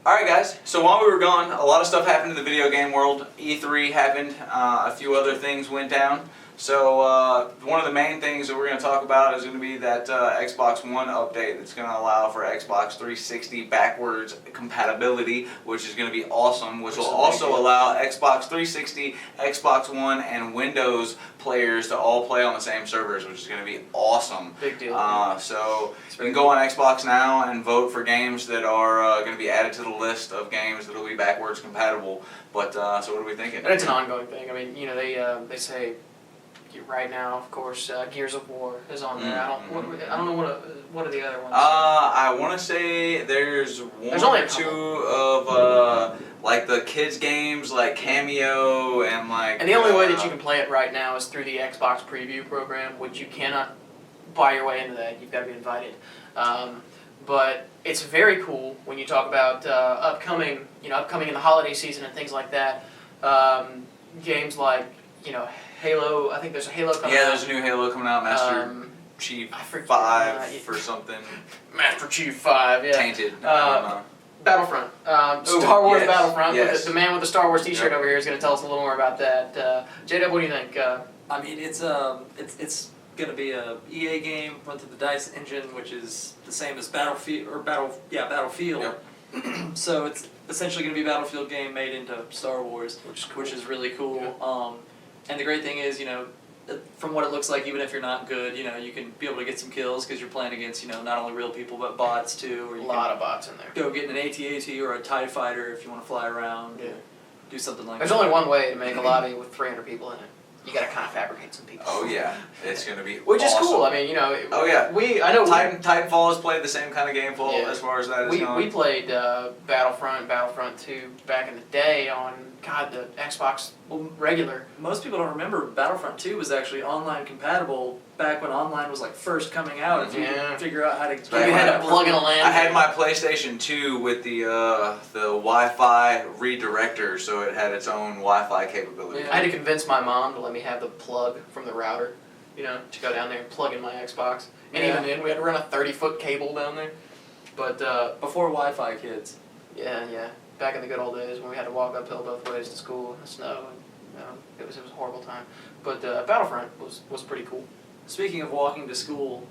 Alright guys, so while we were gone, a lot of stuff happened in the video game world. E3 happened, a few other things went down. So one of the main things that we're going to talk about is going to be that Xbox One update that's going to allow for Xbox 360 backwards compatibility, which is going to be awesome, which will also allow Xbox 360, Xbox One, and Windows players to all play on the same servers, which is going to be awesome. Big deal. So you can go on Xbox now and vote for games that are going to be added to the list of games that will be backwards compatible. But so what are we thinking? And it's an ongoing thing. I mean, you know, they say right now, of course, Gears of War is on there. I don't know what are the other ones. I want to say there's only or two of like the kids games like Cameo and like. And the only way that you can play it right now is through the Xbox Preview program, which you cannot buy your way into that. You've got to be invited. But it's very cool when you talk about upcoming in the holiday season and things like that. Games like, you know, Halo. I think there's a Halo coming out. Yeah, there's a new Halo coming out, Master Chief 5 or something. Master Chief 5, yeah. Tainted. I don't know. Battlefront. Star Wars yes, Battlefront. Yes. The man with the Star Wars T-shirt over here is going to tell us a little more about that. J-Dub, what do you think? I mean, it's going to be a EA game run through the DICE engine, which is the same as Battlefield. Yep. So it's essentially going to be a Battlefield game made into Star Wars, which is really cool. Yeah. And the great thing is, you know, from what it looks like, even if you're not good, you know, you can be able to get some kills because you're playing against, you know, not only real people but bots too. Or you a lot of bots in there. Go get an AT-AT or a TIE fighter if you want to fly around. Yeah. Do something like There's that. only one way to make a lobby with 300 people in it. You got to kind of fabricate some people. Oh yeah, it's gonna be Which awesome. is cool. I mean, you know. Oh yeah. Titanfall has played the same kind of game as far as that is going. We played Battlefront 2 back in the day on the Xbox regular. Most people don't remember Battlefront 2 was actually online compatible back when online was like first coming out. If you could figure out how to. You had to plug in a LAN. I had my PlayStation 2 with the Wi-Fi redirector, so it had its own Wi-Fi capability. Yeah. I had to convince my mom to let me have the plug from the router, you know, to go down there and plug in my Xbox. And even then, we had to run a 30-foot cable down there. But before Wi-Fi, kids. Yeah. Back in the good old days when we had to walk uphill both ways to school in the snow, and it was a horrible time. But Battlefront was pretty cool. Speaking of walking to school,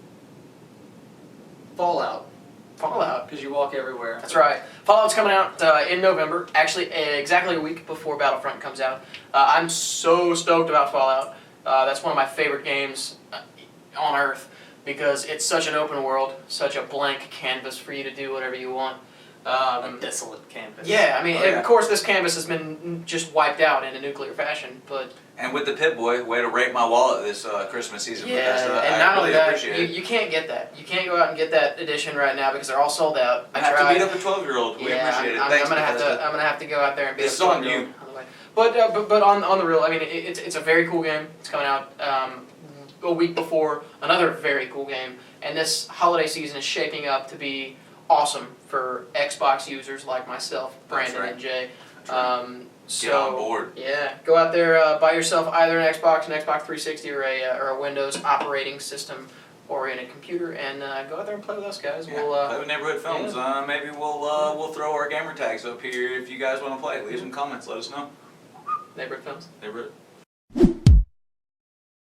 Fallout, because you walk everywhere. That's right. Fallout's coming out in November, actually exactly a week before Battlefront comes out. I'm so stoked about Fallout. That's one of my favorite games on Earth because it's such an open world, such a blank canvas for you to do whatever you want. A desolate canvas. Yeah, I mean, of course this canvas has been just wiped out in a nuclear fashion, but... And with the Pip-Boy, way to rape my wallet this Christmas season. Yeah, and not only that, you can't get that. You can't go out and get that edition right now because they're all sold out. I have to beat up a 12-year-old. We appreciate it. I'm gonna have to go out there and beat up a 12-year-old. This is on you. But on the real, I mean, it's a very cool game. It's coming out a week before another very cool game, and this holiday season is shaping up to be awesome for Xbox users like myself, Brandon, and Jay. Get on board. Yeah, go out there, buy yourself either an Xbox 360, or a Windows operating system oriented computer, and go out there and play with us, guys. Yeah, we'll play with Neighborhood Films. Yeah. Maybe we'll throw our gamer tags up here if you guys want to play. Leave some comments. Let us know. Neighborhood Films. Neighborhood.